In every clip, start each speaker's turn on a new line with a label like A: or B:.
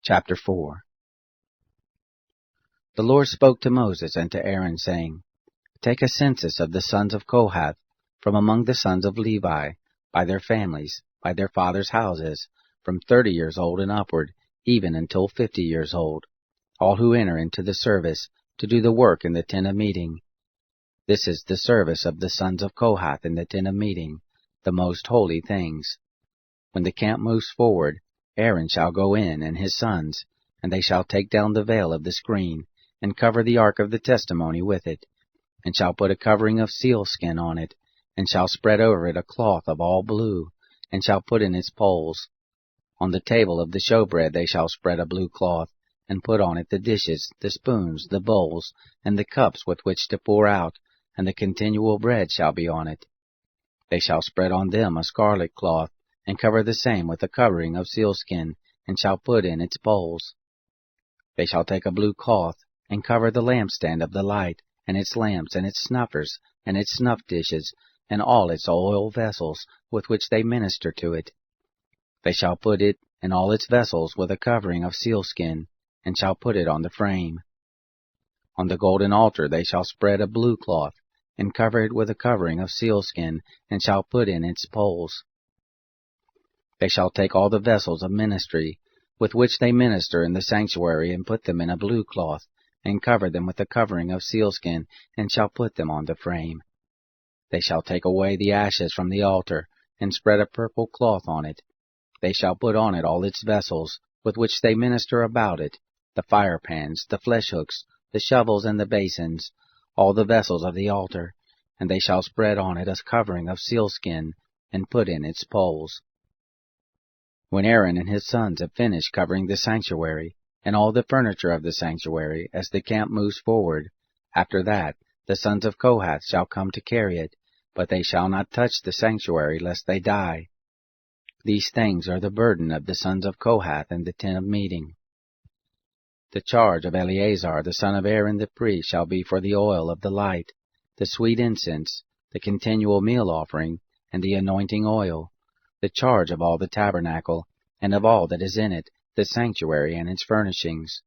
A: Chapter 4. The Lord spoke to Moses and to Aaron, saying, Take a census of the sons of Kohath from among the sons of Levi, by their families, by their fathers' houses, from 30 years old and upward, even until 50 years old, all who enter into the service to do the work in the tent of meeting. This is the service of the sons of Kohath in the tent of meeting, the most holy things. When the camp moves forward, Aaron shall go in, and his sons, and they shall take down the veil of the screen, and cover the ark of the testimony with it, and shall put a covering of sealskin on it, and shall spread over it a cloth of all blue, and shall put in its poles. On the table of the showbread they shall spread a blue cloth, and put on it the dishes, the spoons, the bowls, and the cups with which to pour out, and the continual bread shall be on it. They shall spread on them a scarlet cloth, and cover the same with a covering of sealskin, and shall put in its poles. They shall take a blue cloth, and cover the lampstand of the light, and its lamps, and its snuffers, and its snuff dishes, and all its oil vessels, with which they minister to it. They shall put it and all its vessels with a covering of sealskin, and shall put it on the frame. On the golden altar they shall spread a blue cloth, and cover it with a covering of sealskin, and shall put in its poles. They shall take all the vessels of ministry, with which they minister in the sanctuary, and put them in a blue cloth, and cover them with a covering of sealskin, and shall put them on the frame. They shall take away the ashes from the altar, and spread a purple cloth on it. They shall put on it all its vessels, with which they minister about it, the fire pans, the flesh hooks, the shovels, and the basins, all the vessels of the altar, and they shall spread on it a covering of sealskin, and put in its poles. When Aaron and his sons have finished covering the sanctuary, and all the furniture of the sanctuary, as the camp moves forward, after that the sons of Kohath shall come to carry it, but they shall not touch the sanctuary, lest they die. These things are the burden of the sons of Kohath in the tent of meeting. The charge of Eleazar the son of Aaron the priest shall be for the oil of the light, the sweet incense, the continual meal offering, and the anointing oil, the charge of all the tabernacle, and of all that is in it, the sanctuary and its furnishings.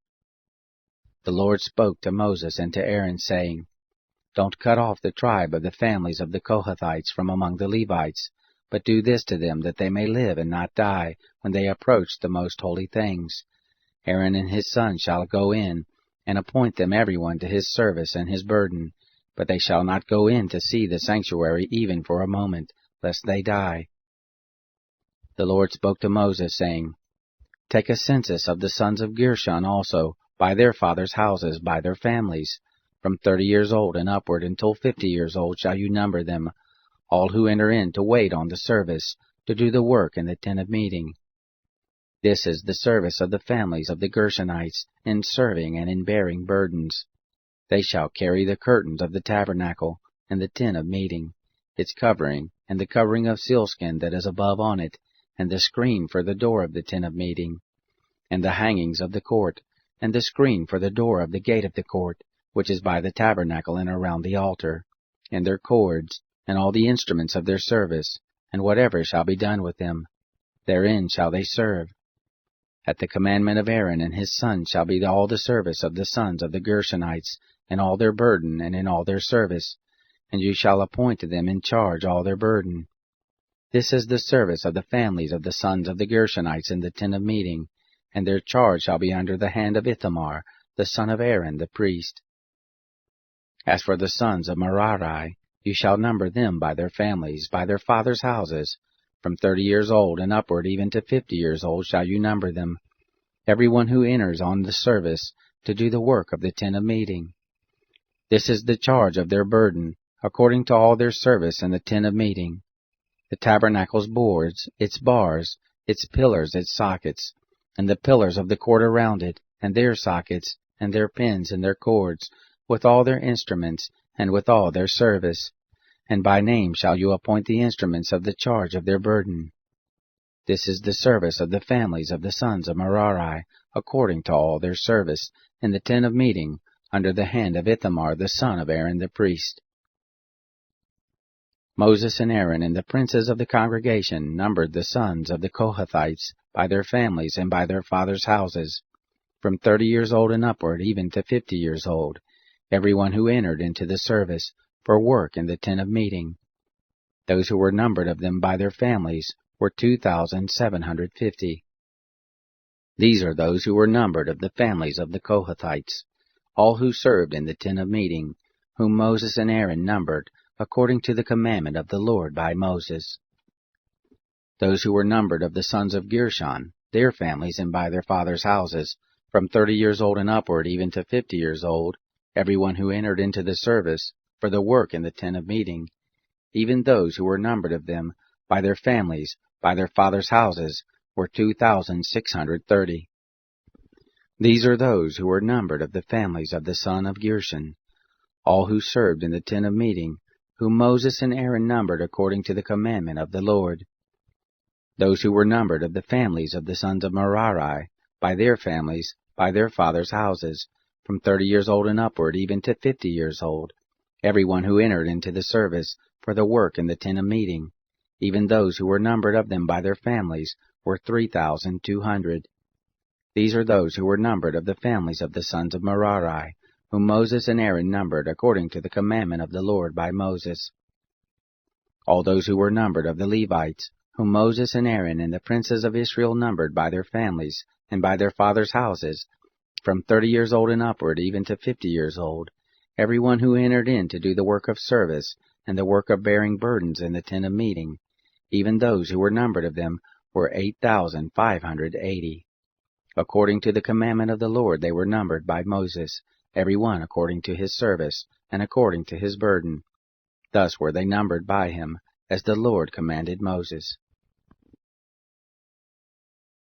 A: The Lord spoke to Moses and to Aaron, saying, Don't cut off the tribe of the families of the Kohathites from among the Levites, but do this to them, that they may live and not die when they approach the most holy things. Aaron and his sons shall go in, and appoint them every one to his service and his burden, but they shall not go in to see the sanctuary even for a moment, lest they die. The Lord spoke to Moses, saying, Take a census of the sons of Gershon also, by their fathers' houses, by their families. From 30 years old and upward until 50 years old shall you number them, all who enter in to wait on the service, to do the work in the tent of meeting. This is the service of the families of the Gershonites, in serving and in bearing burdens. They shall carry the curtains of the tabernacle, and the tent of meeting, its covering, and the covering of sealskin that is above on it, and the screen for the door of the tent of meeting, and the hangings of the court, and the screen for the door of the gate of the court, which is by the tabernacle and around the altar, and their cords, and all the instruments of their service, and whatever shall be done with them. Therein shall they serve. At the commandment of Aaron and his sons shall be all the service of the sons of the Gershonites, and all their burden, and in all their service, and you shall appoint to them in charge all their burden. This is the service of the families of the sons of the Gershonites in the tent of meeting, and their charge shall be under the hand of Ithamar, the son of Aaron the priest. As for the sons of Merari, you shall number them by their families, by their fathers' houses. From 30 years old and upward, even to 50 years old, shall you number them, every one who enters on the service to do the work of the tent of meeting. This is the charge of their burden, according to all their service in the tent of meeting. The tabernacle's boards, its bars, its pillars, its sockets, and the pillars of the court around it, and their sockets, and their pins and their cords, with all their instruments, and with all their service. And by name shall you appoint the instruments of the charge of their burden. This is the service of the families of the sons of Merari, according to all their service, in the tent of meeting, under the hand of Ithamar the son of Aaron the priest. Moses and Aaron and the princes of the congregation numbered the sons of the Kohathites by their families and by their fathers' houses, from 30 years old and upward, even to 50 years old, everyone who entered into the service for work in the tent of meeting. Those who were numbered of them by their families were 2,750. These are those who were numbered of the families of the Kohathites, all who served in the tent of meeting, whom Moses and Aaron numbered, according to the commandment of the Lord by Moses. Those who were numbered of the sons of Gershon, their families and by their fathers' houses, from 30 years old and upward, even to 50 years old, everyone who entered into the service for the work in the tent of meeting, even those who were numbered of them by their families, by their fathers' houses, were 2,630. These are those who were numbered of the families of the son of Gershon, all who served in the tent of meeting, whom Moses and Aaron numbered according to the commandment of the Lord. Those who were numbered of the families of the sons of Merari, by their families, by their fathers' houses, from 30 years old and upward, even to 50 years old, everyone who entered into the service for the work in the tent of meeting, even those who were numbered of them by their families, were 3,200. These are those who were numbered of the families of the sons of Merari, whom Moses and Aaron numbered according to the commandment of the Lord by Moses. All those who were numbered of the Levites, whom Moses and Aaron and the princes of Israel numbered by their families and by their fathers' houses, from 30 years old and upward, even to 50 years old, everyone who entered in to do the work of service and the work of bearing burdens in the tent of meeting, even those who were numbered of them, were 8,580. According to the commandment of the Lord they were numbered by Moses, every one according to his service, and according to his burden. Thus were they numbered by him, as the Lord commanded Moses.